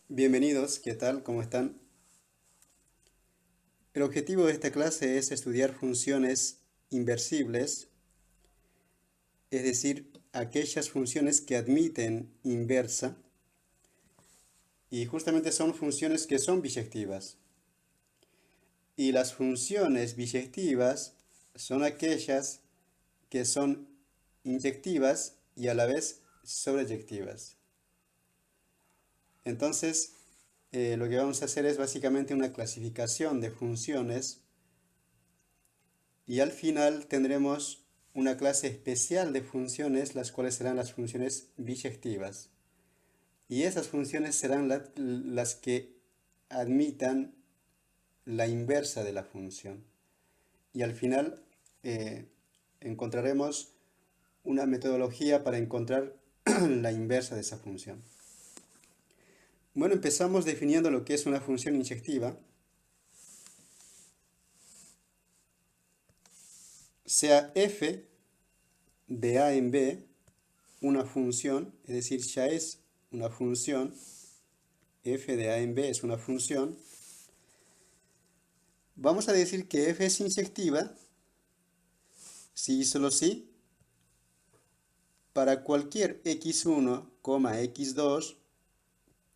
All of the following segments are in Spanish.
Bienvenidos, ¿qué tal? ¿Cómo están? El objetivo de esta clase es estudiar funciones inversibles, es decir, aquellas funciones que admiten inversa, y justamente son funciones que son biyectivas. Y las funciones biyectivas son aquellas que son inyectivas y a la vez sobreyectivas. Entonces, lo que vamos a hacer es básicamente una clasificación de funciones y al final tendremos una clase especial de funciones, las cuales serán las funciones biyectivas. Y esas funciones serán las que admitan la inversa de la función. Y al final eh, encontraremos una metodología para encontrar la inversa de esa función. Bueno, empezamos definiendo lo que es una función inyectiva. Sea f de a en b una función, es decir, ya es una función, f de a en b es una función, vamos a decir que f es inyectiva si y solo si para cualquier x1, x2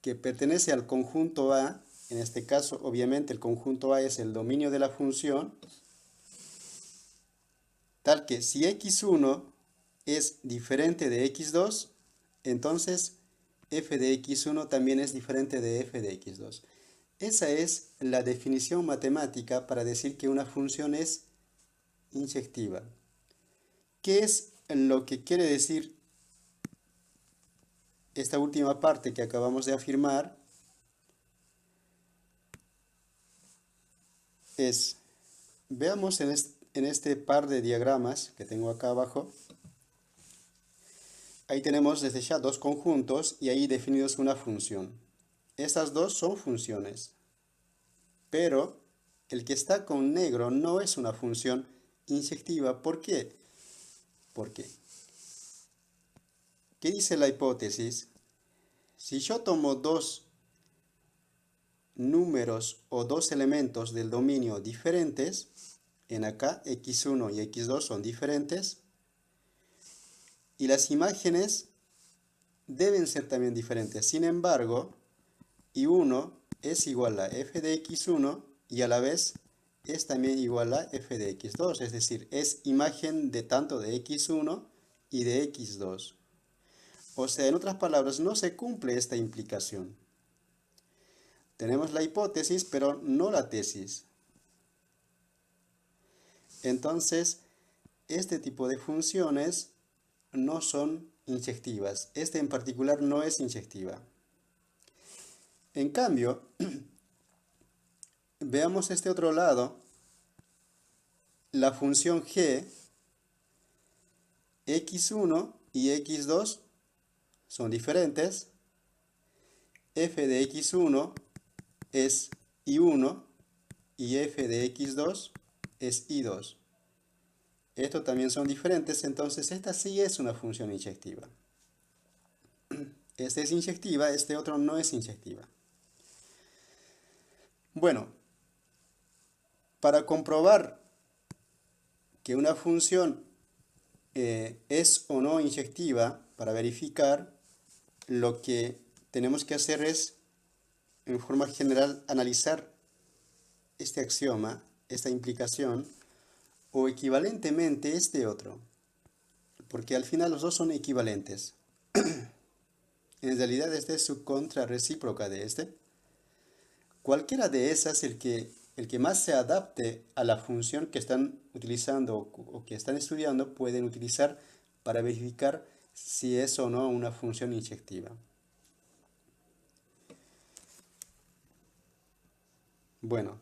que pertenece al conjunto A, en este caso obviamente el conjunto A es el dominio de la función, tal que si x1 es diferente de x2, entonces f de x1 también es diferente de f de x2. Esa es la definición matemática para decir que una función es inyectiva. ¿Qué es lo que quiere decir esta última parte que acabamos de afirmar? Veamos en este par de diagramas que tengo acá abajo, ahí tenemos desde ya dos conjuntos y ahí definidos una función. Estas dos son funciones, pero el que está con negro no es una función inyectiva. ¿Por qué? Porque, ¿qué dice la hipótesis? Si yo tomo dos números o dos elementos del dominio diferentes, en acá x1 y x2 son diferentes, y las imágenes deben ser también diferentes. Sin embargo, y1 es igual a f de x1 y a la vez es también igual a f de x2, es decir, es imagen de tanto de x1 y de x2. O sea, en otras palabras, no se cumple esta implicación. Tenemos la hipótesis, pero no la tesis. Entonces, este tipo de funciones no son inyectivas. Este en particular no es inyectiva. En cambio, veamos este otro lado, la función g, x1 y x2 son diferentes, f de x1 es y1 y f de x2 es y2. Estos también son diferentes, entonces esta sí es una función inyectiva. Esta es inyectiva, este otro no es inyectiva. Bueno, para comprobar que una función es o no inyectiva, para verificar, lo que tenemos que hacer es, en forma general, analizar este axioma, esta implicación, o equivalentemente este otro, porque al final los dos son equivalentes. En realidad esta es su contrarrecíproca de este. Cualquiera de esas, el que más se adapte a la función que están utilizando o que están estudiando, pueden utilizar para verificar si es o no una función inyectiva. Bueno,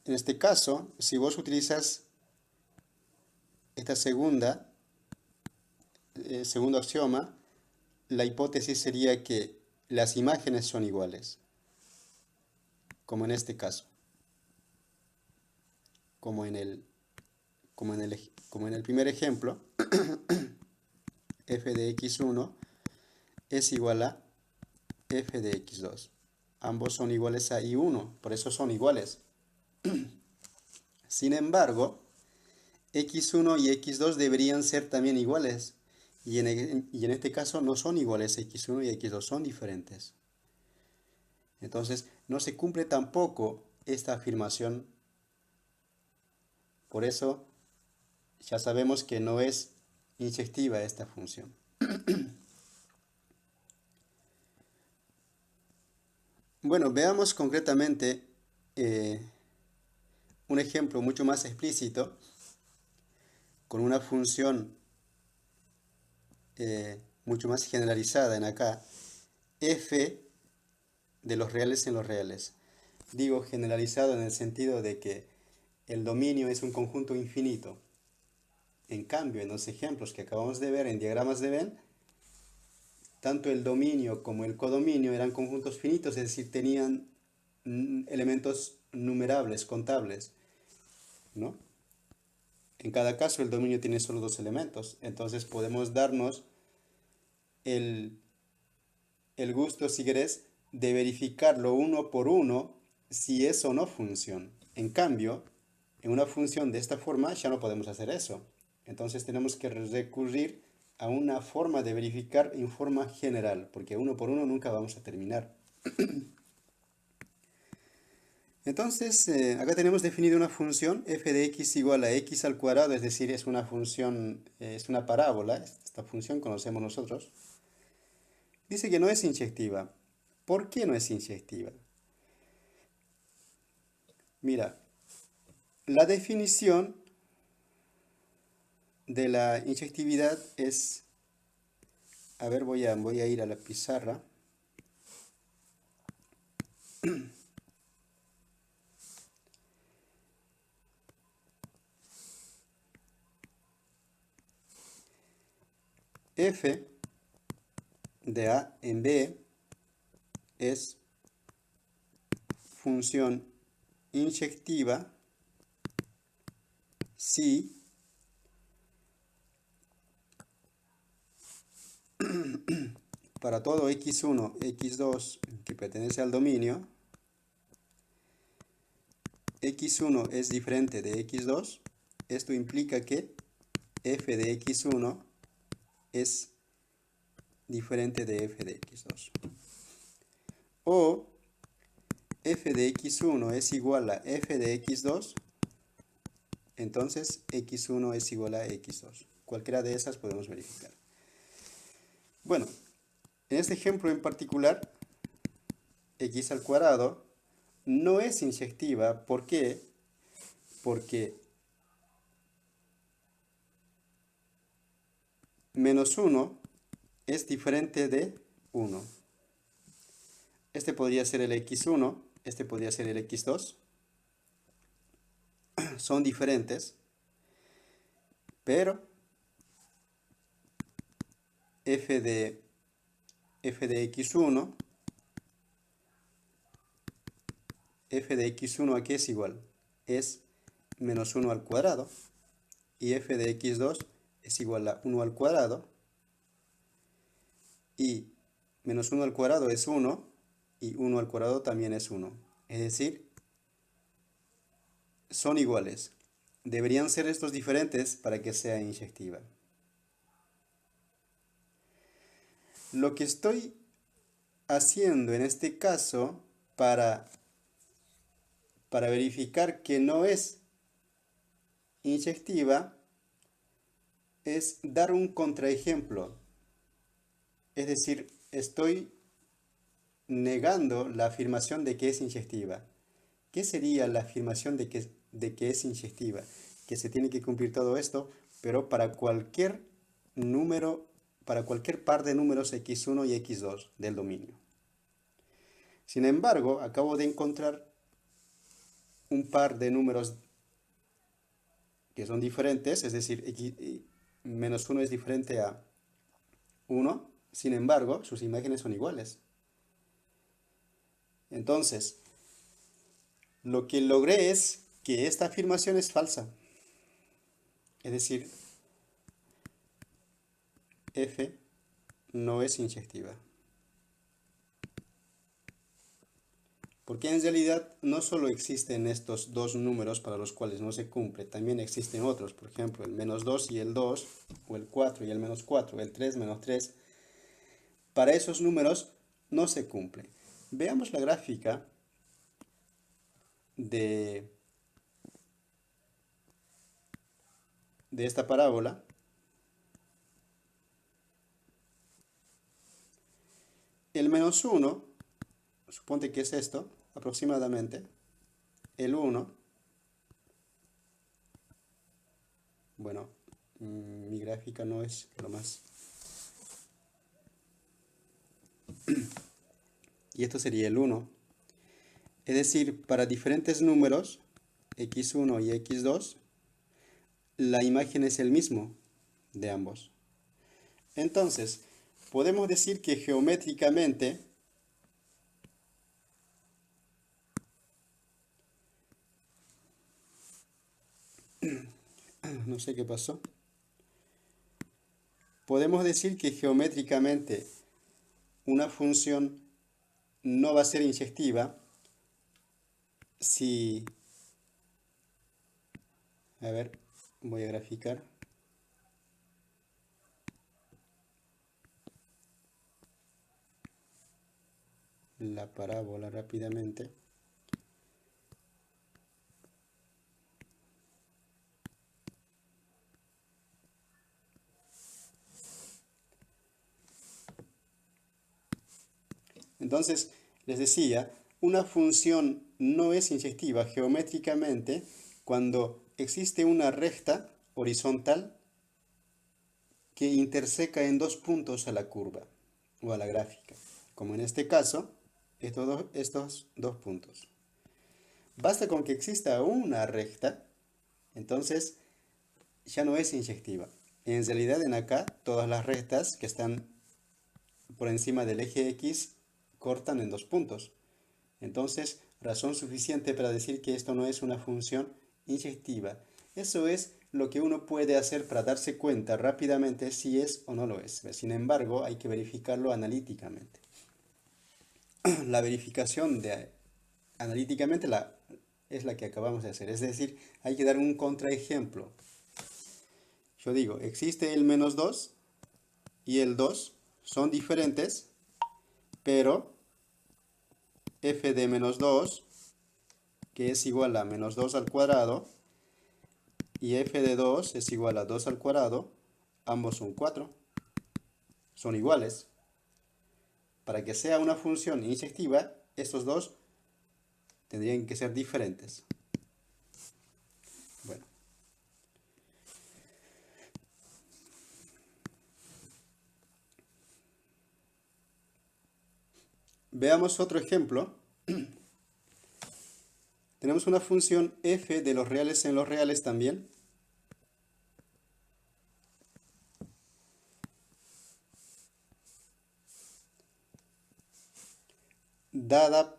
en este caso, si vos utilizas esta segundo axioma, la hipótesis sería que las imágenes son iguales, como en este caso, como en el, como en el primer ejemplo, f de x1 es igual a f de x2. Ambos son iguales a i1, por eso son iguales. Sin embargo, x1 y x2 deberían ser también iguales. Y en este caso no son iguales x1 y x2, son diferentes. Entonces, no se cumple tampoco esta afirmación. Por eso, ya sabemos que no es inyectiva esta función. Bueno, veamos concretamente un ejemplo mucho más explícito con una función mucho más generalizada en acá, f de los reales en los reales. Digo generalizado en el sentido de que el dominio es un conjunto infinito. En cambio, en los ejemplos que acabamos de ver en diagramas de Venn, tanto el dominio como el codominio eran conjuntos finitos, es decir, tenían elementos numerables, contables, ¿no? En cada caso el dominio tiene solo dos elementos, entonces podemos darnos el gusto, si querés, de verificarlo uno por uno si es o no función. En cambio, en una función de esta forma ya no podemos hacer eso. Entonces tenemos que recurrir a una forma de verificar en forma general, porque uno por uno nunca vamos a terminar. Entonces, acá tenemos definido una función f de x igual a x al cuadrado, es decir, es una función, es una parábola, esta función conocemos nosotros. Dice que no es inyectiva. ¿Por qué no es inyectiva? Mira, la definición de la inyectividad es, a ver, voy a ir a la pizarra. F de A en B es función inyectiva si para todo x1, x2 que pertenece al dominio, x1 es diferente de x2, esto implica que f de x1 es diferente de f de x2. O f de x1 es igual a f de x2, entonces x1 es igual a x2. Cualquiera de esas podemos verificar. Bueno, en este ejemplo en particular, x al cuadrado no es inyectiva. ¿Por qué? Porque menos 1 es diferente de 1. Este podría ser el x1, este podría ser el x2. Son diferentes, pero f de x1, f de x1 ¿a qué es igual? Es menos 1 al cuadrado. Y f de x2 es igual a 1 al cuadrado. Y menos 1 al cuadrado es 1. Y 1 al cuadrado también es 1. Es decir, son iguales. Deberían ser estos diferentes para que sea inyectiva. Lo que estoy haciendo en este caso para verificar que no es inyectiva es dar un contraejemplo. Es decir, estoy negando la afirmación de que es inyectiva. ¿Qué sería la afirmación de que es inyectiva? Que se tiene que cumplir todo esto, pero para cualquier número, para cualquier par de números x1 y x2 del dominio. Sin embargo, acabo de encontrar un par de números que son diferentes, es decir, menos 1 es diferente a 1, sin embargo, sus imágenes son iguales. Entonces, lo que logré es que esta afirmación es falsa. Es decir, f no es inyectiva. Porque en realidad no solo existen estos dos números para los cuales no se cumple, también existen otros, por ejemplo, el -2 y el 2, o el 4 y el -4, el 3 menos 3. Para esos números no se cumple. Veamos la gráfica de esta parábola. El -1, suponte que es esto, aproximadamente. El 1, bueno, mi gráfica no es lo más. Y esto sería el 1. Es decir, para diferentes números, x1 y x2, la imagen es el mismo de ambos. Entonces, podemos decir que geométricamente no sé qué pasó. Podemos decir que geométricamente una función no va a ser inyectiva si... A ver, voy a graficar. La parábola rápidamente. Entonces, les decía, una función no es inyectiva geométricamente cuando existe una recta horizontal que interseca en dos puntos a la curva o a la gráfica, como en este caso, estos dos puntos. Basta con que exista una recta, entonces ya no es inyectiva. En realidad en acá todas las rectas que están por encima del eje X cortan en dos puntos. Entonces, razón suficiente para decir que esto no es una función inyectiva. Eso es lo que uno puede hacer para darse cuenta rápidamente si es o no lo es. Sin embargo, hay que verificarlo analíticamente. La verificación analíticamente es la que acabamos de hacer. Es decir, hay que dar un contraejemplo. Yo digo, existe el -2 y el 2 son diferentes, pero f de -2, que es igual a -2 al cuadrado, y f de 2 es igual a 2 al cuadrado, ambos son 4, son iguales. Para que sea una función inyectiva, estos dos tendrían que ser diferentes. Bueno. Veamos otro ejemplo. Tenemos una función f de los reales en los reales también. Dada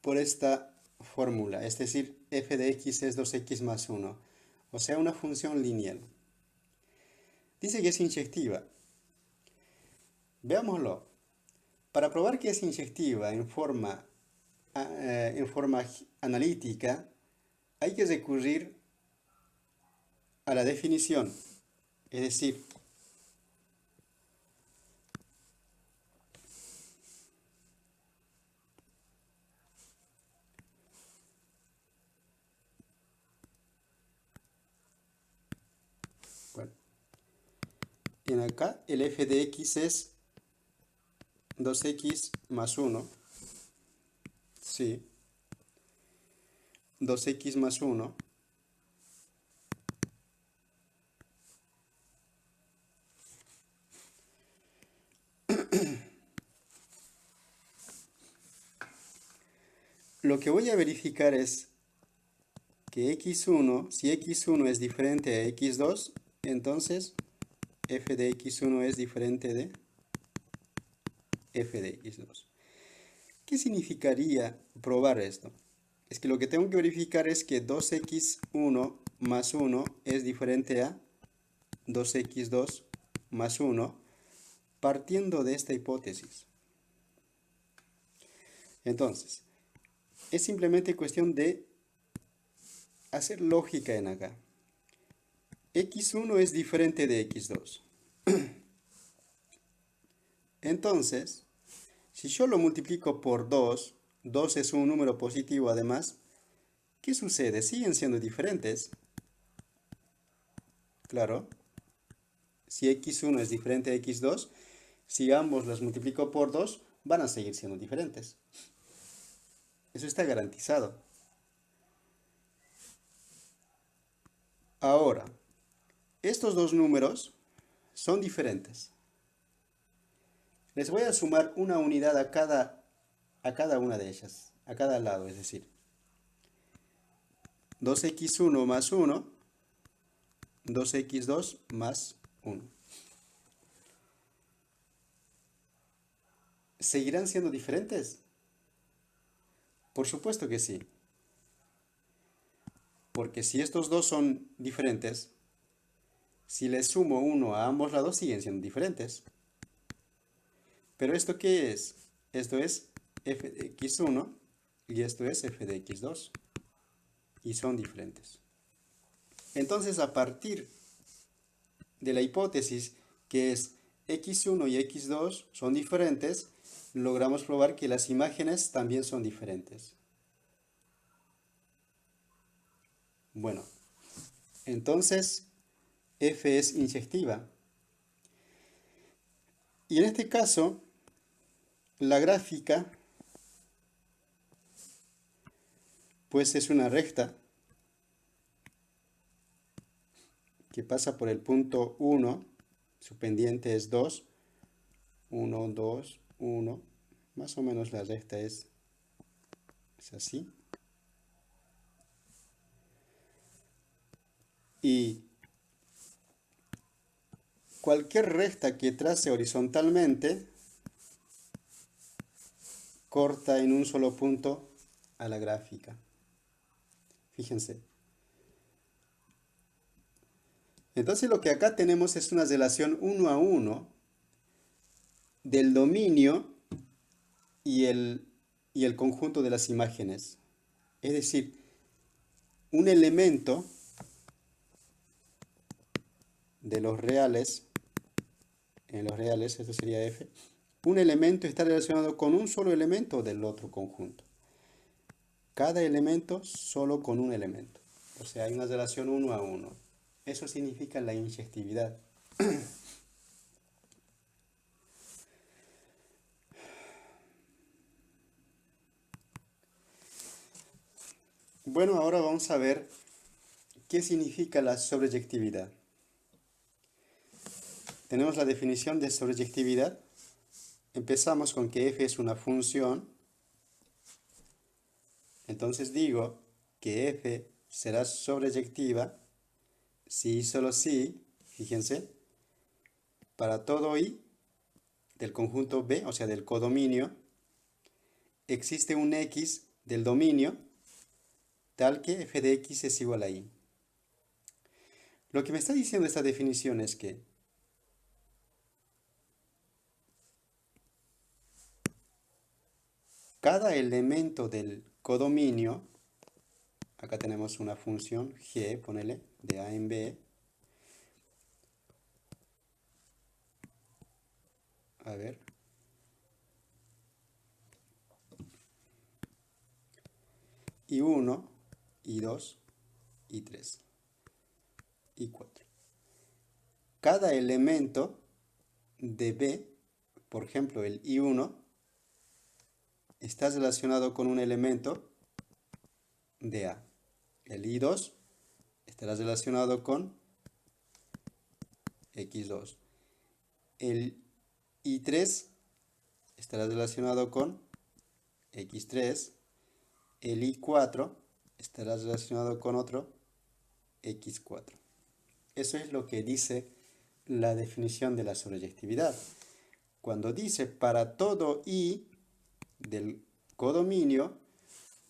por esta fórmula, es decir, f de x es 2x más 1, o sea, una función lineal. Dice que es inyectiva. Veámoslo. Para probar que es inyectiva en forma analítica, hay que recurrir a la definición, es decir, bueno, en acá el f de x es 2x más 1, sí, 2x más 1, lo que voy a verificar es que x1, si x1 es diferente a x2, entonces f de x1 es diferente de f de x2. ¿Qué significaría probar esto? Es que lo que tengo que verificar es que 2x1 más 1 es diferente a 2x2 más 1, partiendo de esta hipótesis. Entonces, es simplemente cuestión de hacer lógica en acá. X1 es diferente de X2. Entonces, si yo lo multiplico por 2, 2 es un número positivo además, ¿qué sucede? Siguen siendo diferentes. Claro, si X1 es diferente de X2, si ambos los multiplico por 2, van a seguir siendo diferentes. Eso está garantizado. Ahora, estos dos números son diferentes. Les voy a sumar una unidad a cada una de ellas, a cada lado, es decir, 2x1 más 1, 2x2 más 1. ¿Seguirán siendo diferentes? Por supuesto que sí. Porque si estos dos son diferentes, si les sumo 1 a ambos lados, siguen siendo diferentes. ¿Pero esto qué es? Esto es f de x1 y esto es f de x2. Y son diferentes. Entonces, a partir de la hipótesis que es x1 y x2 son diferentes, logramos probar que las imágenes también son diferentes. Bueno, entonces f es inyectiva. Y en este caso, la gráfica pues es una recta que pasa por el punto 1, su pendiente es 2, 1, 2, 1, más o menos la recta es así. Y cualquier recta que trace horizontalmente corta en un solo punto a la gráfica. Fíjense. Entonces lo que acá tenemos es una relación 1 a 1 del dominio y el conjunto de las imágenes. Es decir, un elemento de los reales, en los reales, esto sería f, un elemento está relacionado con un solo elemento del otro conjunto. Cada elemento solo con un elemento. O sea, hay una relación 1 a 1. Eso significa la inyectividad. Bueno, ahora vamos a ver qué significa la sobreyectividad. Tenemos la definición de sobreyectividad. Empezamos con que f es una función. Entonces digo que f será sobreyectiva si y solo si, fíjense, para todo i del conjunto B, o sea del codominio, existe un x del dominio tal que f de x es igual a i. Lo que me está diciendo esta definición es que cada elemento del codominio, acá tenemos una función g, ponele, de a en b, a ver, y 1, y 2, y 3, y 4. Cada elemento de B, por ejemplo el I1, está relacionado con un elemento de A. El I2 estará relacionado con X2. El I3 estará relacionado con X3. El I4 estará relacionado con otro X4. Eso es lo que dice la definición de la sobreyectividad. Cuando dice para todo I del codominio,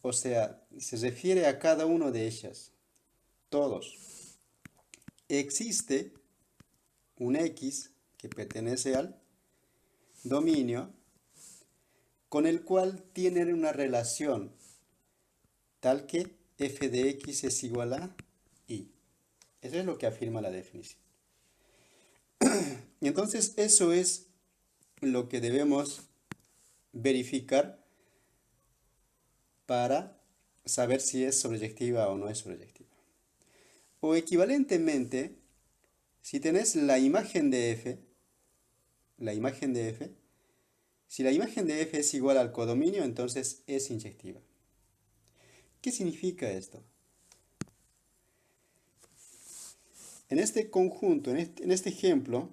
o sea, se refiere a cada uno de ellas, todos. Existe un X que pertenece al dominio con el cual tienen una relación tal que f de x es igual a y. Eso es lo que afirma la definición. Y entonces eso es lo que debemos verificar para saber si es sobreyectiva o no es sobreyectiva. O equivalentemente, si tenés la imagen de f, si la imagen de f es igual al codominio, entonces es inyectiva. ¿Qué significa esto? En este conjunto, en este ejemplo,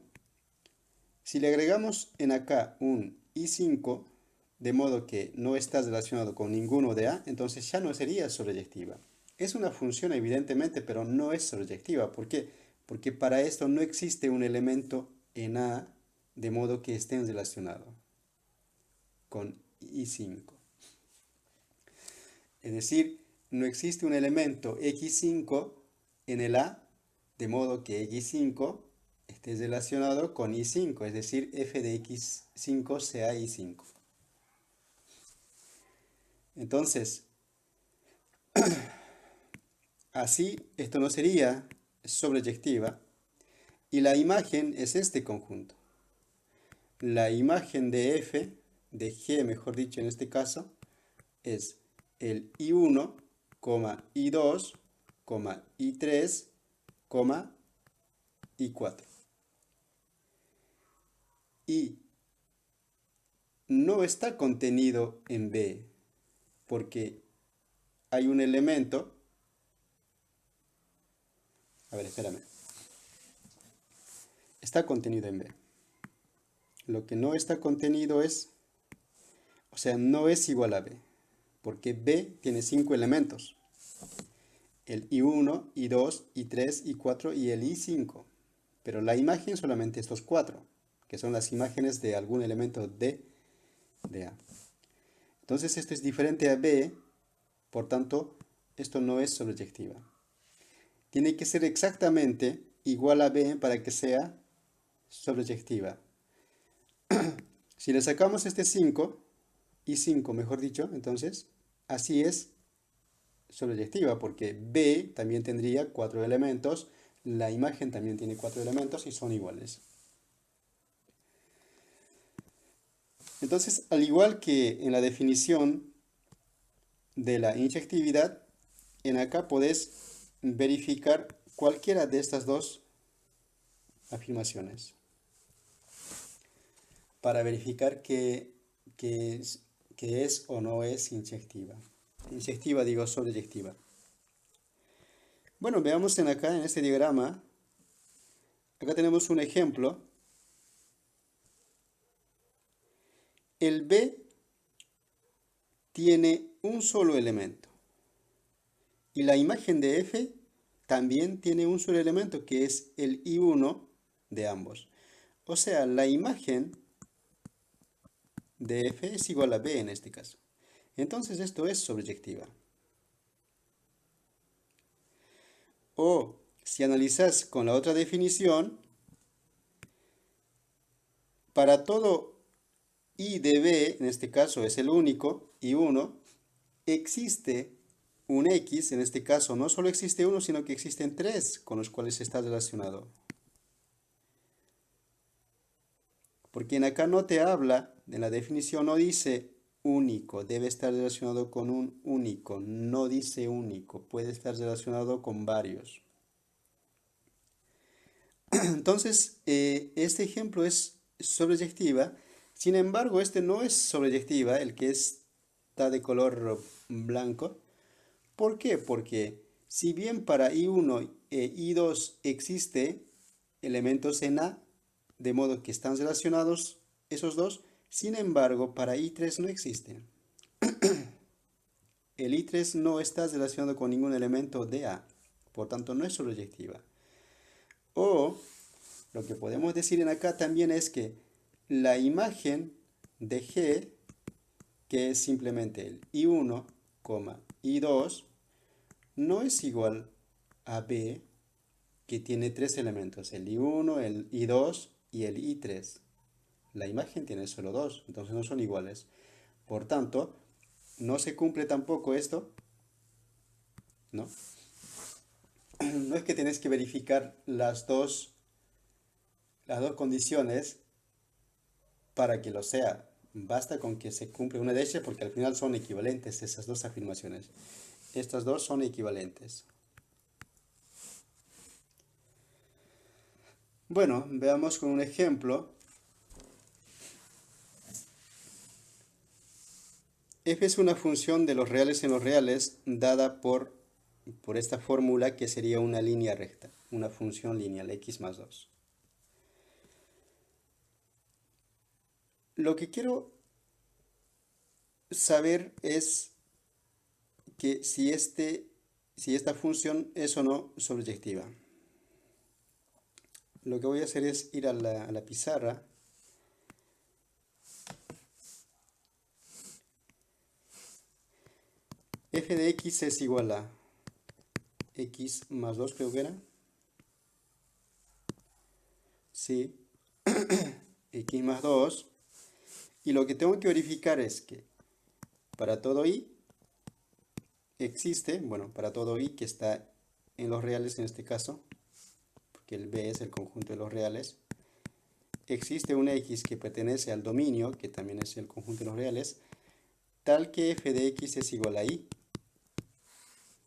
si le agregamos en acá un i5, de modo que no está relacionado con ninguno de A, entonces ya no sería sobreyectiva. Es una función evidentemente, pero no es sobreyectiva. ¿Por qué? Porque para esto no existe un elemento en A de modo que estén relacionados con i5. Es decir, no existe un elemento x5 en el A de modo que x5 esté relacionado con i5, es decir, f de x5 sea i5. Entonces, así esto no sería sobreyectiva y la imagen es este conjunto. La imagen de f, de g mejor dicho en este caso, es el i1, i2, i3, i4. Y no está contenido en B porque hay un elemento. A ver, espérame. Está contenido en B. Lo que no está contenido es, o sea, no es igual a B, porque B tiene 5 elementos. El I1, I2, I3, I4 y el I5. Pero la imagen solamente estos 4, que son las imágenes de algún elemento de A. Entonces esto es diferente a B, por tanto, esto no es sobreyectiva. Tiene que ser exactamente igual a B para que sea sobreyectiva. Si le sacamos este 5, i5 mejor dicho, entonces así es sobreyectiva, porque B también tendría 4 elementos, la imagen también tiene 4 elementos y son iguales. Entonces, al igual que en la definición de la inyectividad, en acá podés verificar cualquiera de estas dos afirmaciones para verificar que es o no es inyectiva. Inyectiva digo sobreyectiva. Bueno, veamos en acá en este diagrama. Acá tenemos un ejemplo. El B tiene un solo elemento. Y la imagen de F también tiene un solo elemento, que es el I1 de ambos. O sea, la imagen de F es igual a B en este caso. Entonces esto es sobreyectiva. O si analizas con la otra definición, para todo I de B, en este caso es el único, I1, existe un X, en este caso no solo existe uno, sino que existen 3 con los cuales está relacionado. Porque en acá no te habla, en la definición no dice único, debe estar relacionado con un único, no dice único, puede estar relacionado con varios. Entonces, este ejemplo es sobreyectiva, sin embargo, este no es sobreyectiva, el que está de color blanco. ¿Por qué? Porque si bien para I1 e I2 existe elementos en A, de modo que están relacionados esos dos, sin embargo, para I3 no existen. El I3 no está relacionado con ningún elemento de A, por tanto no es sobreyectiva. O lo que podemos decir en acá también es que la imagen de G, que es simplemente el I1, I2, no es igual a B, que tiene 3 elementos, el I1, el I2 y el I3. La imagen tiene solo 2, entonces no son iguales. Por tanto, no se cumple tampoco esto, ¿no? No es que tenés que verificar las dos condiciones para que lo sea. Basta con que se cumple una de ellas porque al final son equivalentes esas dos afirmaciones. Estas dos son equivalentes. Bueno, veamos con un ejemplo. F es una función de los reales en los reales dada por esta fórmula que sería una línea recta, una función lineal, x más 2. Lo que quiero saber es que si esta función es o no sobreyectiva. Lo que voy a hacer es ir a la pizarra. F de x es igual a x más 2, creo que era. Sí, x más 2. Y lo que tengo que verificar es que para todo i existe, bueno, para todo i que está en los reales en este caso, porque el b es el conjunto de los reales, existe una x que pertenece al dominio, que también es el conjunto de los reales, tal que f de x es igual a i.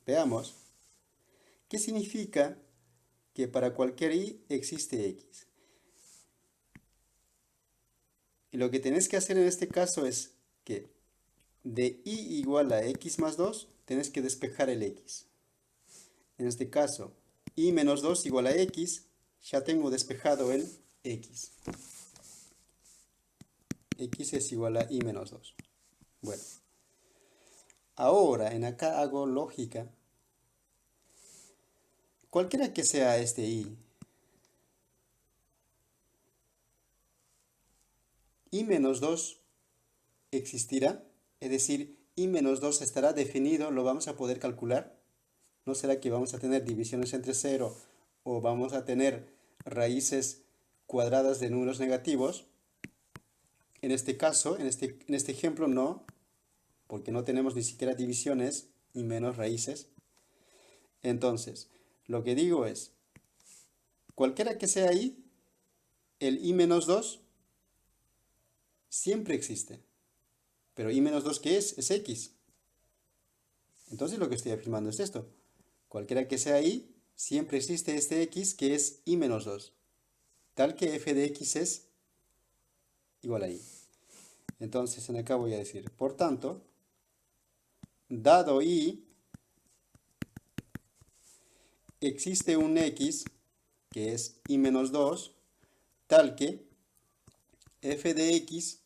Veamos. ¿Qué significa que para cualquier i existe x? Y lo que tenés que hacer en este caso es que de i igual a x más 2, tenés que despejar el x. En este caso, i menos 2 igual a x, ya tengo despejado el x. X es igual a i menos 2. Bueno, ahora en acá hago lógica. Cualquiera que sea este i menos 2 existirá, es decir, i menos 2 estará definido, lo vamos a poder calcular. ¿No será que vamos a tener divisiones entre 0 o vamos a tener raíces cuadradas de números negativos? En este caso, en este ejemplo no, porque no tenemos ni siquiera divisiones y menos raíces. Entonces, lo que digo es, cualquiera que sea i, el i menos 2 siempre existe. Pero i menos 2, ¿qué es? Es x. Entonces lo que estoy afirmando es esto. Cualquiera que sea i, siempre existe este x que es i menos 2. Tal que f de x es igual a i. Entonces en acá voy a decir, por tanto, dado i, existe un x que es i menos 2, tal que f de x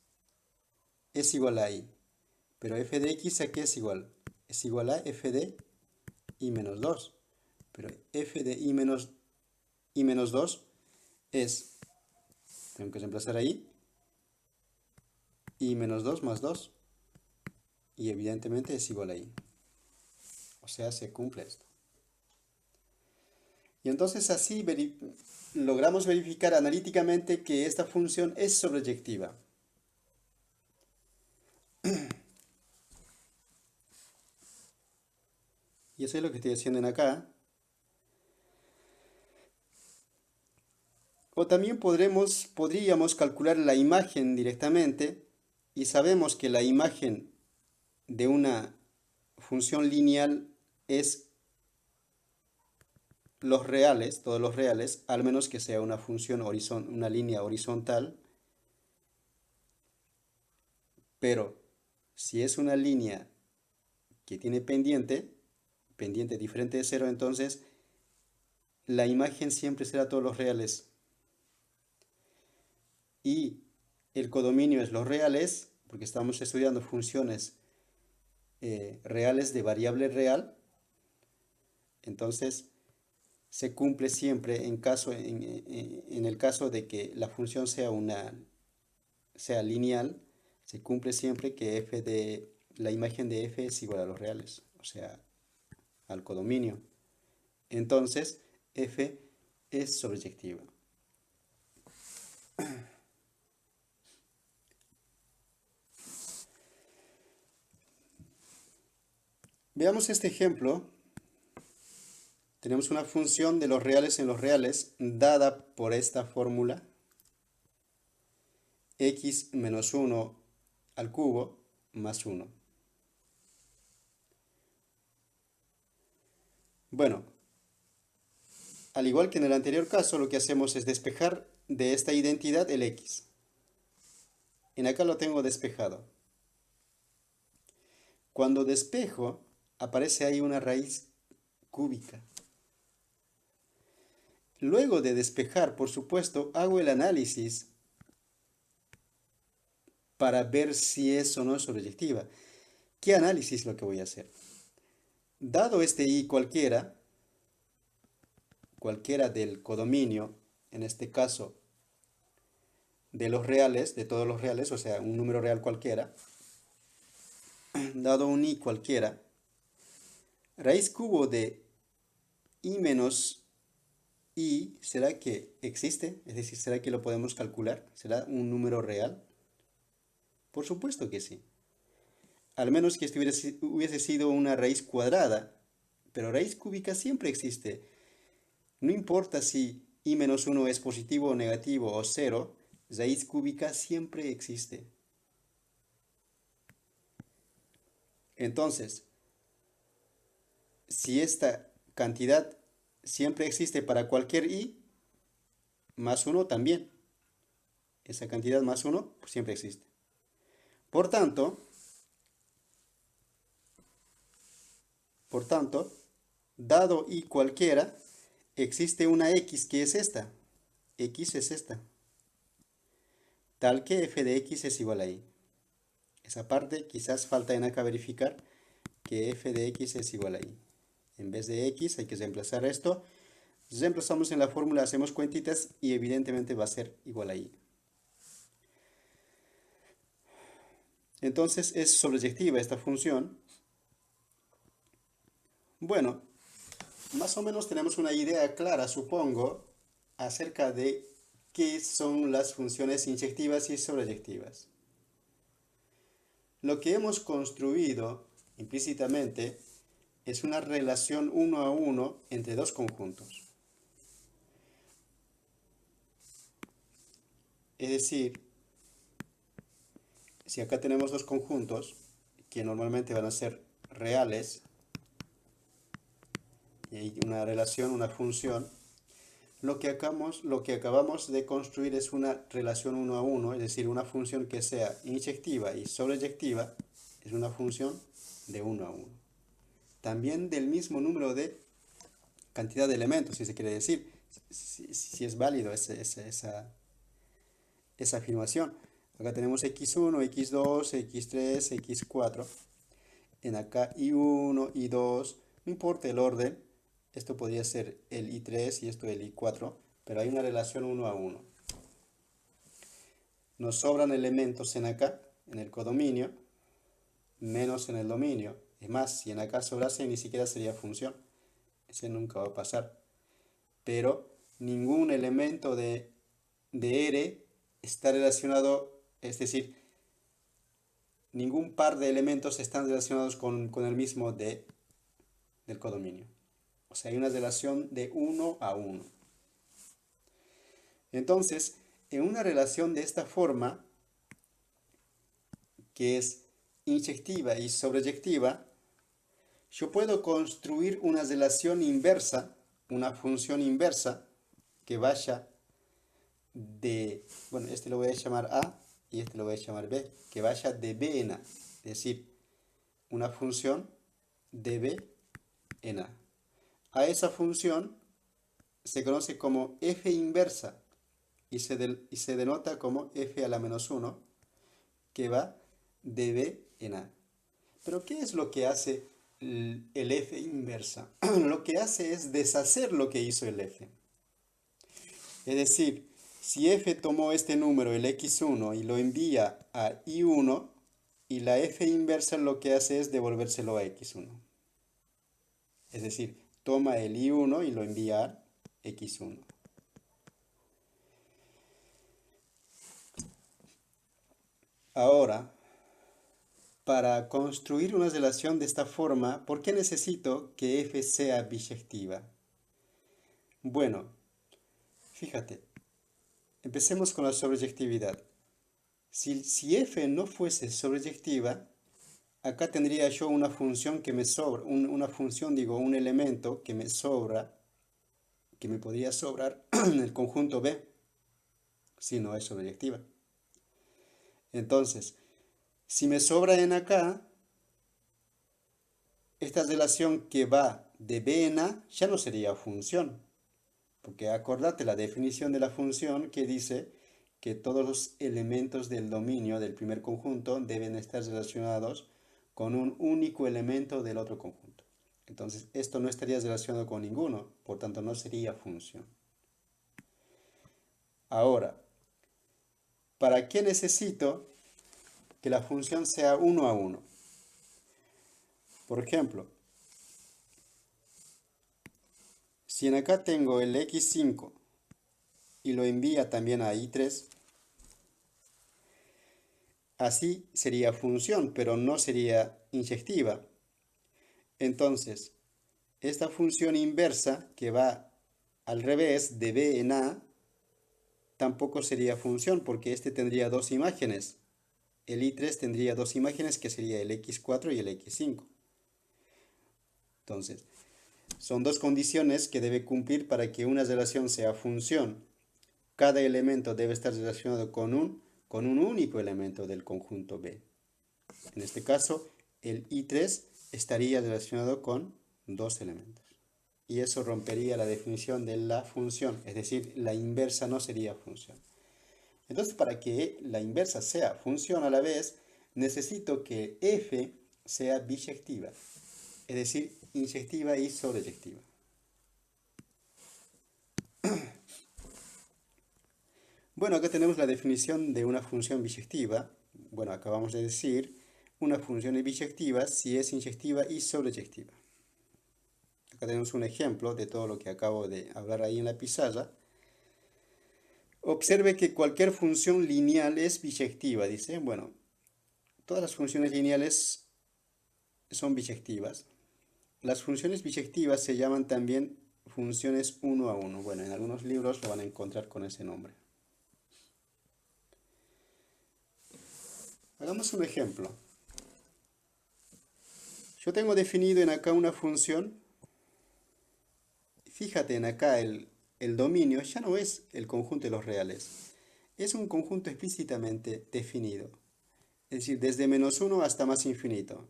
es igual a i. Pero f de x a qué es igual? Es igual a f de i menos 2. Pero f de i menos 2 es, tengo que reemplazar ahí, i menos 2 más 2. Y evidentemente es igual a i. O sea, se cumple esto. Y entonces así logramos verificar analíticamente que esta función es sobreyectiva. Y eso es lo que estoy haciendo en acá. O también podríamos calcular la imagen directamente y sabemos que la imagen de una función lineal es los reales, todos los reales, al menos que sea una función una línea horizontal. Pero si es una línea que tiene pendiente diferente de 0, entonces la imagen siempre será todos los reales. Y el codominio es los reales, porque estamos estudiando funciones reales de variable real. Entonces se cumple siempre en el caso de que la función sea lineal, se cumple siempre que la imagen de f es igual a los reales, o sea, al codominio. Entonces, f es sobreyectiva. Veamos este ejemplo. Tenemos una función de los reales en los reales dada por esta fórmula x menos 1 al cubo más 1. Bueno, al igual que en el anterior caso, lo que hacemos es despejar de esta identidad el x. En acá lo tengo despejado. Cuando despejo, aparece ahí una raíz cúbica. Luego de despejar, por supuesto, hago el análisis para ver si es o no sobreyectiva. ¿Qué análisis es lo que voy a hacer? Dado este i cualquiera del codominio, en este caso de los reales, de todos los reales, o sea, un número real cualquiera, dado un i cualquiera, raíz cubo de i menos i, ¿será que existe? Es decir, ¿será que lo podemos calcular? ¿Será un número real? Por supuesto que sí. Al menos que esto hubiese sido una raíz cuadrada, pero raíz cúbica siempre existe. No importa si i menos 1 es positivo o negativo o cero, raíz cúbica siempre existe. Entonces, si esta cantidad siempre existe para cualquier i, más 1 también. Esa cantidad más 1 siempre existe. Por tanto, dado i cualquiera, existe una x que es esta. X es esta. Tal que f de x es igual a i. Esa parte quizás falta en acá verificar que f de x es igual a i. En vez de x hay que reemplazar esto. Reemplazamos en la fórmula, hacemos cuentitas y evidentemente va a ser igual a i. Entonces es sobreyectiva esta función. Bueno, más o menos tenemos una idea clara, supongo, acerca de qué son las funciones inyectivas y sobreyectivas. Lo que hemos construido implícitamente es una relación uno a uno entre dos conjuntos. Es decir, si acá tenemos dos conjuntos que normalmente van a ser reales, y hay una relación, una función, lo que acabamos de construir es una relación uno a uno, es decir, una función que sea inyectiva y sobreyectiva, es una función de uno a uno. También del mismo número de cantidad de elementos, si se quiere decir, si es válido esa afirmación. Acá tenemos x1, x2, x3, x4. En acá i1, i2, no importa el orden, esto podría ser el i3 y esto el i4, pero hay una relación uno a uno. Nos sobran elementos en acá, en el codominio, menos en el dominio. Es más, si en acá sobrase ni siquiera sería función. Ese nunca va a pasar. Pero ningún elemento de R está relacionado, es decir, ningún par de elementos están relacionados con el mismo del codominio. O sea, hay una relación de 1 a 1. Entonces, en una relación de esta forma, que es inyectiva y sobreyectiva, yo puedo construir una relación inversa, una función inversa, que vaya de, bueno, este lo voy a llamar A y este lo voy a llamar B, que vaya de B en A. Es decir, una función de B en A. A esa función se conoce como f inversa y se denota como f a la menos 1, que va de B en A. Pero ¿qué es lo que hace el f inversa? Lo que hace es deshacer lo que hizo el f. Es decir, si f tomó este número, el x1, y lo envía a i1, y la f inversa lo que hace es devolvérselo a x1. Es decir, toma el i1 y lo envía a x1. Ahora, para construir una relación de esta forma, ¿por qué necesito que f sea biyectiva? Bueno, fíjate, empecemos con la sobreyectividad. Si f no fuese sobreyectiva, acá tendría yo una función que me sobra, una función, digo, un elemento que me sobra, que me podría sobrar en el conjunto B, si no es sobreyectiva. Entonces, si me sobra en acá, esta relación que va de B en A ya no sería función. Porque acordate la definición de la función que dice que todos los elementos del dominio del primer conjunto deben estar relacionados con un único elemento del otro conjunto. Entonces, esto no estaría relacionado con ninguno, por tanto no sería función. Ahora, ¿para qué necesito que la función sea 1 a 1? Por ejemplo, si en acá tengo el x5 y lo envía también a y3, así sería función, pero no sería inyectiva. Entonces, esta función inversa que va al revés de b en a, tampoco sería función porque este tendría dos imágenes. El i3 tendría dos imágenes que sería el x4 y el x5. Entonces, son dos condiciones que debe cumplir para que una relación sea función. Cada elemento debe estar relacionado con un único elemento del conjunto B. En este caso, el i3 estaría relacionado con dos elementos. Y eso rompería la definición de la función, es decir, la inversa no sería función. Entonces, para que la inversa sea función a la vez, necesito que f sea biyectiva, es decir, inyectiva y sobreyectiva. Bueno, acá tenemos la definición de una función biyectiva. Bueno, acabamos de decir, una función es biyectiva si es inyectiva y sobreyectiva. Acá tenemos un ejemplo de todo lo que acabo de hablar ahí en la pizarra. Observe que cualquier función lineal es biyectiva, dice. Bueno, todas las funciones lineales son biyectivas. Las funciones biyectivas se llaman también funciones 1 a 1. Bueno, en algunos libros lo van a encontrar con ese nombre. Hagamos un ejemplo. Yo tengo definido en acá una función. Fíjate en acá el dominio ya no es el conjunto de los reales. Es un conjunto explícitamente definido. Es decir, desde -1 hasta más infinito.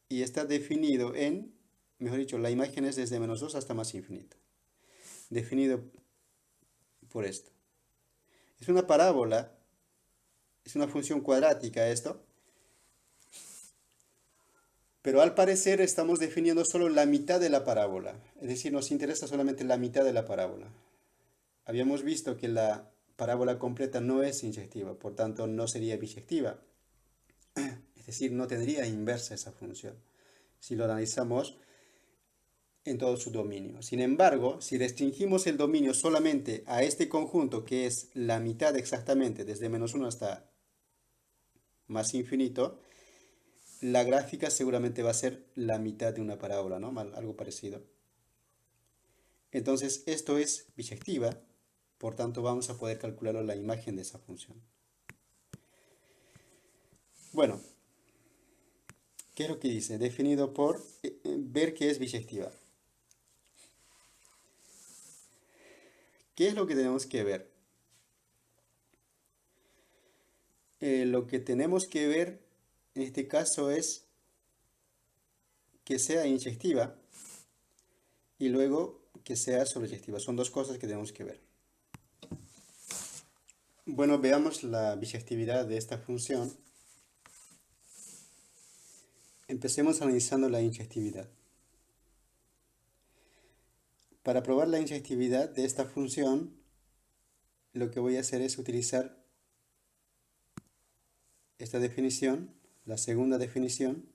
Y está definido en, mejor dicho, la imagen es desde -2 hasta más infinito. Definido por esto. Es una parábola, es una función cuadrática esto, pero al parecer estamos definiendo solo la mitad de la parábola. Es decir, nos interesa solamente la mitad de la parábola. Habíamos visto que la parábola completa no es inyectiva, por tanto no sería biyectiva. Es decir, no tendría inversa esa función, si lo analizamos en todo su dominio. Sin embargo, si restringimos el dominio solamente a este conjunto, que es la mitad exactamente, desde -1 hasta más infinito, la gráfica seguramente va a ser la mitad de una parábola, ¿no? Algo parecido. Entonces, esto es biyectiva, por tanto vamos a poder calcular la imagen de esa función. Bueno, ¿qué es lo que dice? Definido por ver que es biyectiva. ¿Qué es lo que tenemos que ver? Lo que tenemos que ver en este caso es que sea inyectiva y luego que sea sobreyectiva. Son dos cosas que tenemos que ver. Bueno, veamos la biyectividad de esta función. Empecemos analizando la inyectividad. Para probar la inyectividad de esta función, lo que voy a hacer es utilizar esta definición, la segunda definición.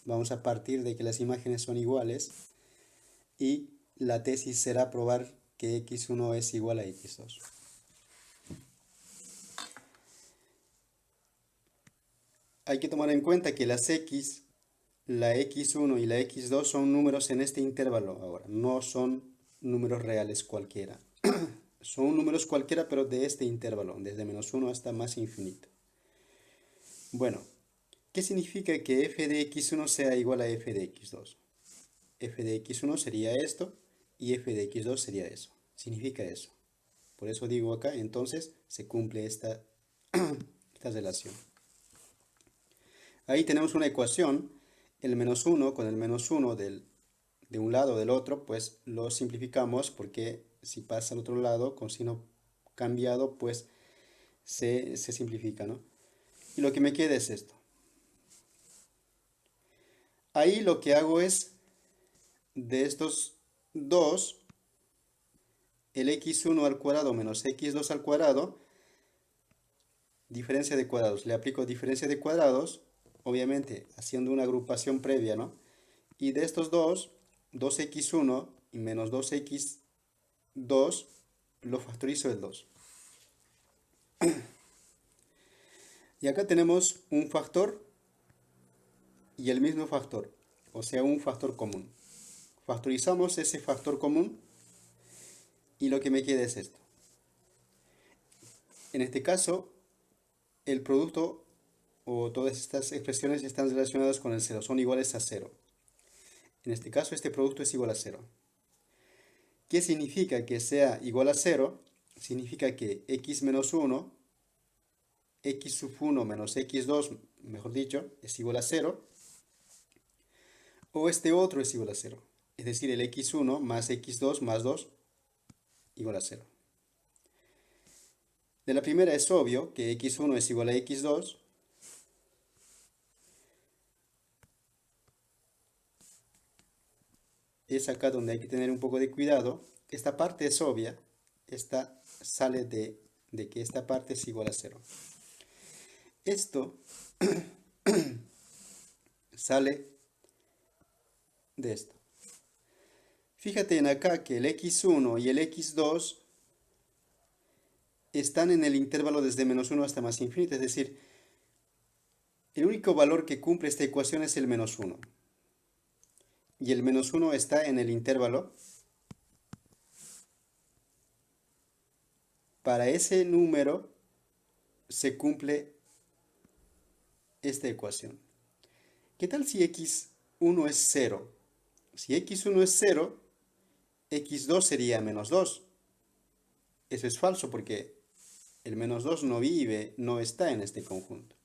Vamos a partir de que las imágenes son iguales y la tesis será probar que x1 es igual a x2. hay que tomar en cuenta que las x, la x1 y la x2 son números en este intervalo ahora, no son números reales cualquiera. Son números cualquiera, pero de este intervalo, desde -1 hasta más infinito. Bueno, ¿qué significa que f de x1 sea igual a f de x2? F de x1 sería esto y f de x2 sería eso. Significa eso. Por eso digo acá, entonces se cumple esta relación. Ahí tenemos una ecuación, el -1 con el -1 de un lado o del otro, pues lo simplificamos porque si pasa al otro lado con signo cambiado, pues se simplifica, ¿no? Y lo que me queda es esto. Ahí lo que hago es, de estos dos, el x1 al cuadrado menos x2 al cuadrado, diferencia de cuadrados. Le aplico diferencia de cuadrados, obviamente haciendo una agrupación previa, ¿no? Y de estos dos, 2x1 y menos 2x2, lo factorizo el 2. Y acá tenemos un factor y el mismo factor, o sea, un factor común. Factorizamos ese factor común y lo que me queda es esto. En este caso, el producto o todas estas expresiones están relacionadas con el 0, son iguales a 0. En este caso, este producto es igual a 0. ¿Qué significa que sea igual a 0? Significa que x menos 1, x sub 1 menos x2, mejor dicho, es igual a 0. O este otro es igual a 0. Es decir, el x1 más x2 más 2 igual a 0. De la primera es obvio que x1 es igual a x2. Es acá donde hay que tener un poco de cuidado. Esta parte es obvia. Esta sale de que esta parte es igual a 0. Esto sale de esto. Fíjate en acá que el x1 y el x2 están en el intervalo desde -1 hasta más infinito. Es decir, el único valor que cumple esta ecuación es el -1. Y el -1 está en el intervalo. Para ese número se cumple esta ecuación. ¿Qué tal si x1 es 0? Si x1 es 0, x2 sería -2. Eso es falso porque el -2 no vive, no está en este conjunto.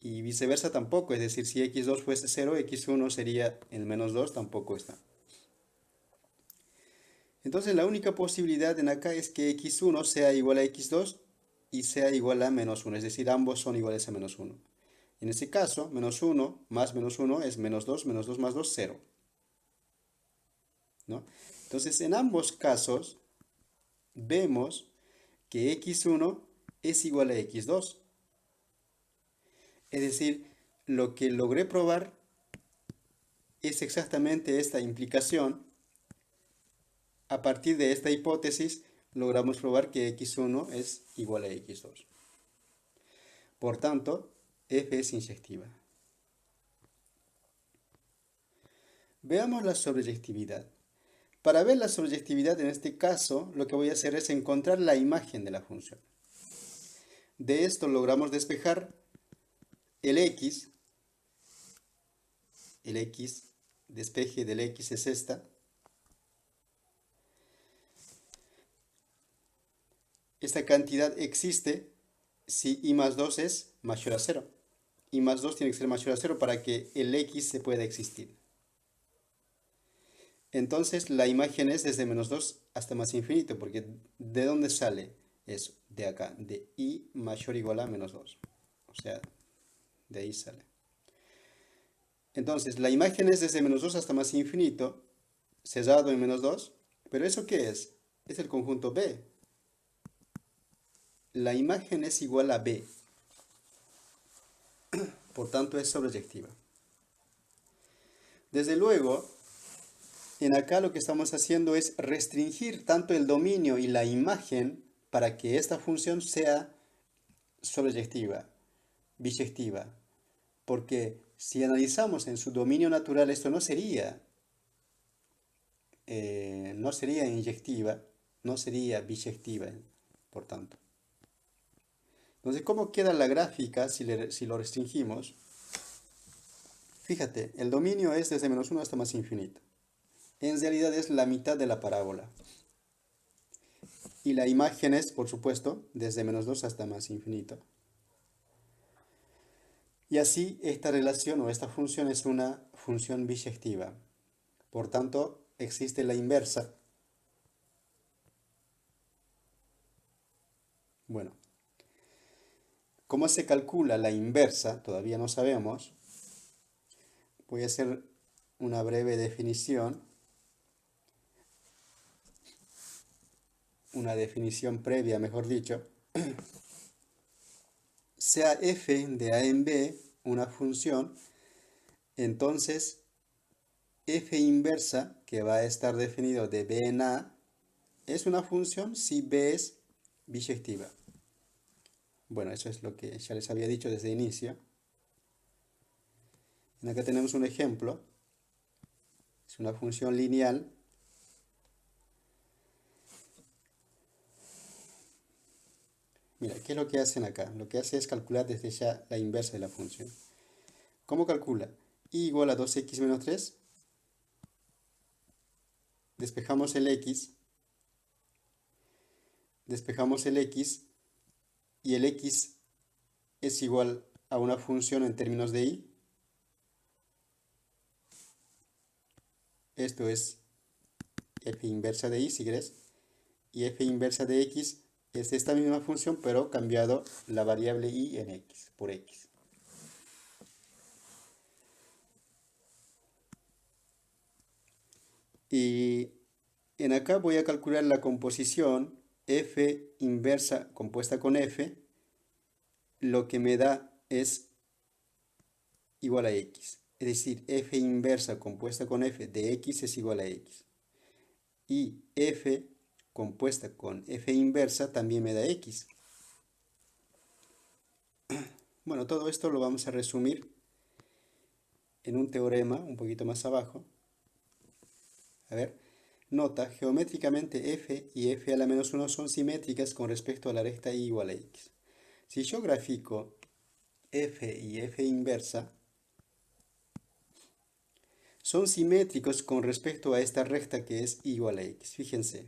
Y viceversa tampoco, es decir, si x2 fuese 0, x1 sería el -2, tampoco está. Entonces la única posibilidad en acá es que x1 sea igual a x2 y sea igual a -1, es decir, ambos son iguales a -1. En este caso, -1 más -1 es -2 más 2, 0. ¿No? Entonces, en ambos casos, vemos que x1 es igual a x2. Es decir, lo que logré probar es exactamente esta implicación. A partir de esta hipótesis, logramos probar que x1 es igual a x2. Por tanto, f es inyectiva. Veamos la sobreyectividad. Para ver la sobreyectividad en este caso, lo que voy a hacer es encontrar la imagen de la función. De esto logramos despejar el x. El x, despeje del x es esta. Esta cantidad existe si i más 2 es mayor a 0. I más 2 tiene que ser mayor a 0 para que el x se pueda existir. Entonces la imagen es desde -2 hasta más infinito, porque ¿de dónde sale eso? De acá, de i mayor o igual a -2. O sea, de ahí sale. Entonces la imagen es desde -2 hasta más infinito, cerrado en -2, pero ¿eso qué es? Es el conjunto B. La imagen es igual a B, por tanto es sobreyectiva. Desde luego, en acá lo que estamos haciendo es restringir tanto el dominio y la imagen para que esta función sea sobreyectiva. biyectiva, porque si analizamos en su dominio natural esto no sería inyectiva, no sería biyectiva, por tanto. Entonces, ¿cómo queda la gráfica si lo restringimos? Fíjate, el dominio es desde -1 hasta más infinito. En realidad es la mitad de la parábola. Y la imagen es, por supuesto, desde -2 hasta más infinito. Y así esta relación o esta función es una función biyectiva. Por tanto, existe la inversa. Bueno, ¿cómo se calcula la inversa? Todavía no sabemos. Voy a hacer una breve definición. Una definición previa, mejor dicho. Sea f de a en b una función, entonces f inversa, que va a estar definido de b en a, es una función si b es biyectiva. Bueno, eso es lo que ya les había dicho desde el inicio. Acá tenemos un ejemplo. Es una función lineal. Mira, ¿qué es lo que hacen acá? Lo que hace es calcular desde ya la inversa de la función. ¿Cómo calcula? Y igual a 2x menos 3. Despejamos el x. Despejamos el x. Y el x es igual a una función en términos de y. Esto es f inversa de y, si querés. Y f inversa de x es esta misma función, pero cambiado la variable y en x, por x. Y en acá voy a calcular la composición f inversa compuesta con f. Lo que me da es igual a x. Es decir, f inversa compuesta con f de x es igual a x. Y f compuesta con f inversa también me da x. Bueno, todo esto lo vamos a resumir en un teorema un poquito más abajo. A ver, nota, geométricamente f y f a la menos 1 son simétricas con respecto a la recta y igual a x. Si yo grafico f y f inversa, son simétricos con respecto a esta recta que es igual a x. Fíjense.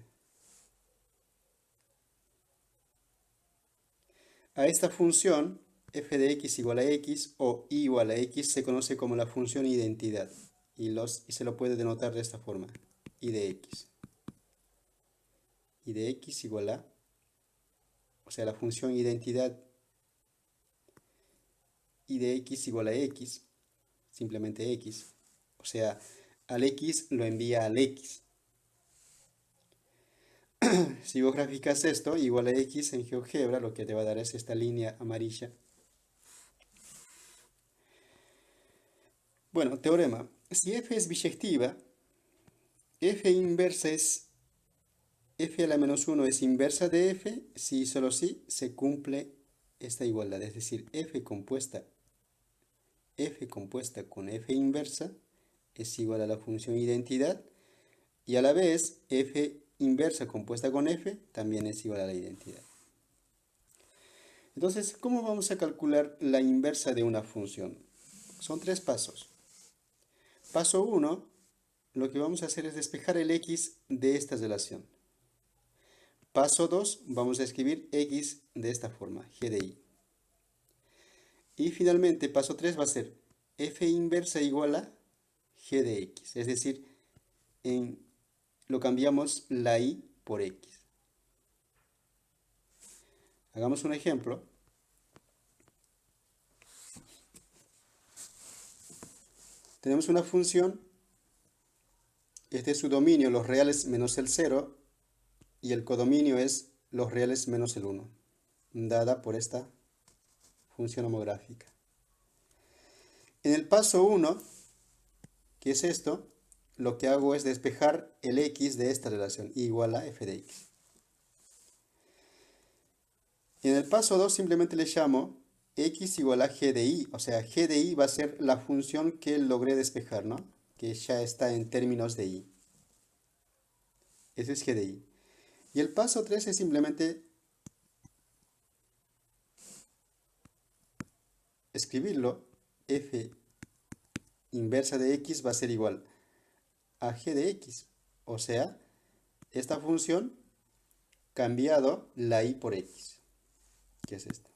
A esta función, f de x igual a x o y igual a x, se conoce como la función identidad. Y se lo puede denotar de esta forma. Y de x. Y de x igual a, o sea, la función identidad y de x igual a x, simplemente x. O sea, al x lo envía al x. Si vos graficas esto, igual a x en GeoGebra, lo que te va a dar es esta línea amarilla. Bueno, teorema. Si f es biyectiva, f inversa es f a la menos 1 es inversa de f si y solo si se cumple esta igualdad. Es decir, f compuesta con f inversa es igual a la función identidad y a la vez f inversa compuesta con f también es igual a la identidad. Entonces, ¿cómo vamos a calcular la inversa de una función? Son 3 pasos. Paso 1, lo que vamos a hacer es despejar el x de esta relación. Paso 2, vamos a escribir x de esta forma, g de y. Y finalmente, paso 3 va a ser f inversa igual a g de x. Es decir, lo cambiamos la y por x. Hagamos un ejemplo. Tenemos una función, este es su dominio, los reales menos el 0, y el codominio es los reales menos el 1, dada por esta función homográfica. En el paso 1, que es esto, lo que hago es despejar el x de esta relación, igual a f de x. En el paso 2 simplemente le llamo x igual a g de y, o sea, g de y va a ser la función que logré despejar, ¿no? Que ya está en términos de y. Ese es g de y. Y el paso 3 es simplemente escribirlo. F inversa de x va a ser igual a g de x. O sea, esta función cambiado la y por x, que es esta.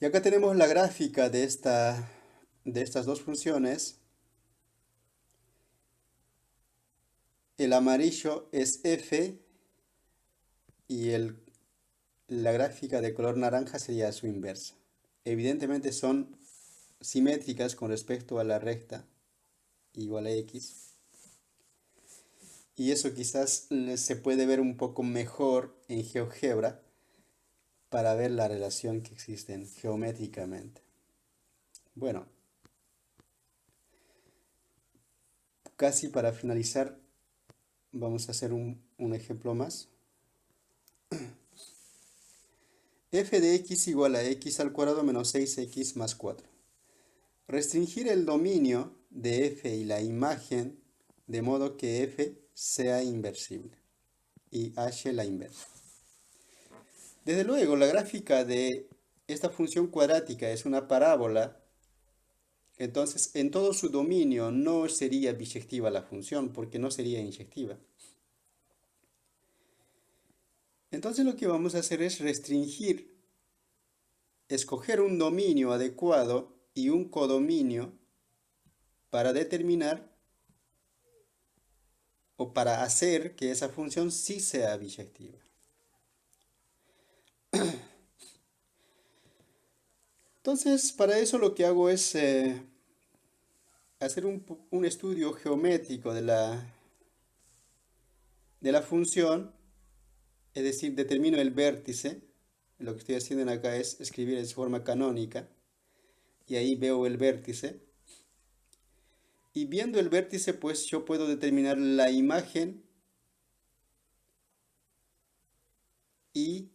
Y acá tenemos la gráfica de estas dos funciones. El amarillo es f y la gráfica de color naranja sería su inversa. Evidentemente son simétricas con respecto a la recta igual a x. Y eso quizás se puede ver un poco mejor en GeoGebra para ver la relación que existen geométricamente. Bueno, casi para finalizar, vamos a hacer un ejemplo más. F de x igual a x al cuadrado menos 6x más 4. Restringir el dominio de f y la imagen de modo que f sea inversible y h la inversa. Desde luego, la gráfica de esta función cuadrática es una parábola. Entonces, en todo su dominio no sería biyectiva la función, porque no sería inyectiva. Entonces lo que vamos a hacer es restringir, escoger un dominio adecuado y un codominio para determinar o para hacer que esa función sí sea biyectiva. Entonces, para eso lo que hago es hacer un estudio geométrico de la función, es decir, determino el vértice. Lo que estoy haciendo acá es escribir en su forma canónica, y ahí veo el vértice. Y viendo el vértice, pues yo puedo determinar la imagen y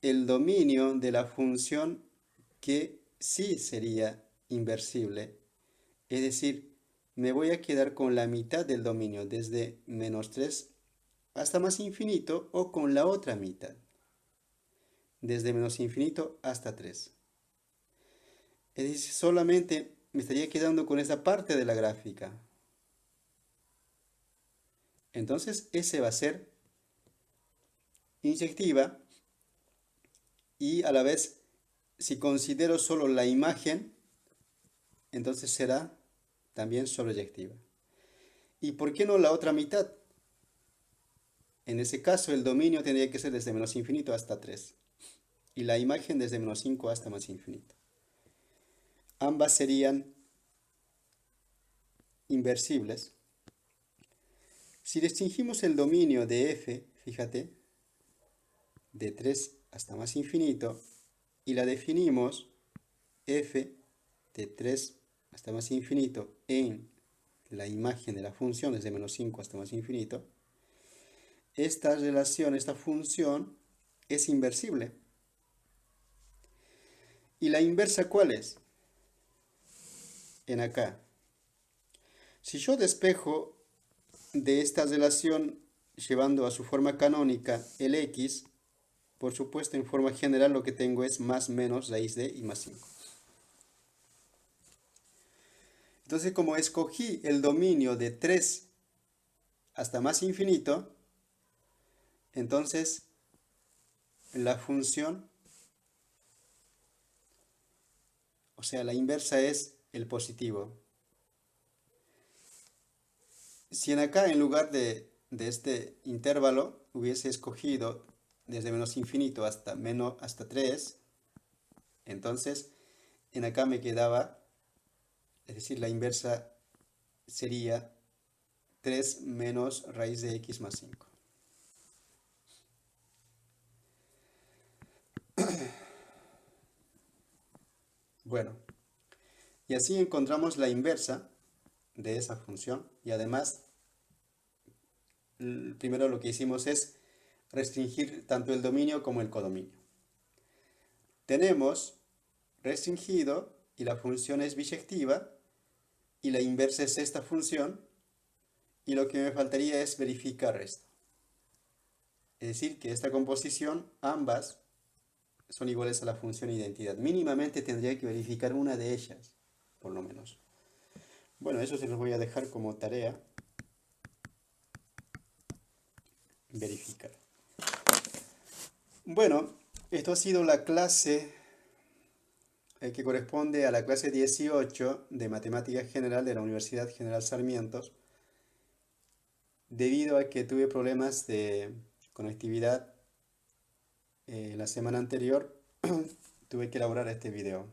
el dominio de la función que sí sería inversible. Es decir, me voy a quedar con la mitad del dominio, desde menos 3 hasta más infinito, o con la otra mitad, desde menos infinito hasta 3. Es decir, solamente me estaría quedando con esa parte de la gráfica. Entonces, ese va a ser inyectiva, y a la vez, si considero solo la imagen, entonces será también sobreyectiva. ¿Y por qué no la otra mitad? En ese caso, el dominio tendría que ser desde menos infinito hasta 3, y la imagen desde menos 5 hasta más infinito. Ambas serían inversibles. Si restringimos el dominio de f, fíjate, de 3 hasta más infinito, y la definimos f de 3 hasta más infinito en la imagen de la función desde menos 5 hasta más infinito, esta relación, esta función es inversible. ¿Y la inversa cuál es? En acá. Si yo despejo de esta relación llevando a su forma canónica el x, por supuesto en forma general lo que tengo es más menos raíz de y más 5. Entonces, como escogí el dominio de 3 hasta más infinito, entonces la función, o sea, la inversa es el positivo. Si en acá, en lugar de este intervalo, hubiese escogido desde menos infinito hasta 3, entonces en acá me quedaba, es decir, la inversa sería 3 menos raíz de x más 5. Bueno, y así encontramos la inversa de esa función, y además primero lo que hicimos es restringir tanto el dominio como el codominio. Tenemos restringido y la función es biyectiva y la inversa es esta función, y lo que me faltaría es verificar esto. Es decir, que esta composición, ambas, son iguales a la función identidad. Mínimamente tendría que verificar una de ellas, por lo menos. Bueno, eso se los voy a dejar como tarea. Verificar. Bueno, esto ha sido la clase que corresponde a la clase 18 de Matemática General de la Universidad General Sarmiento. Debido a que tuve problemas de conectividad la semana anterior, tuve que elaborar este video.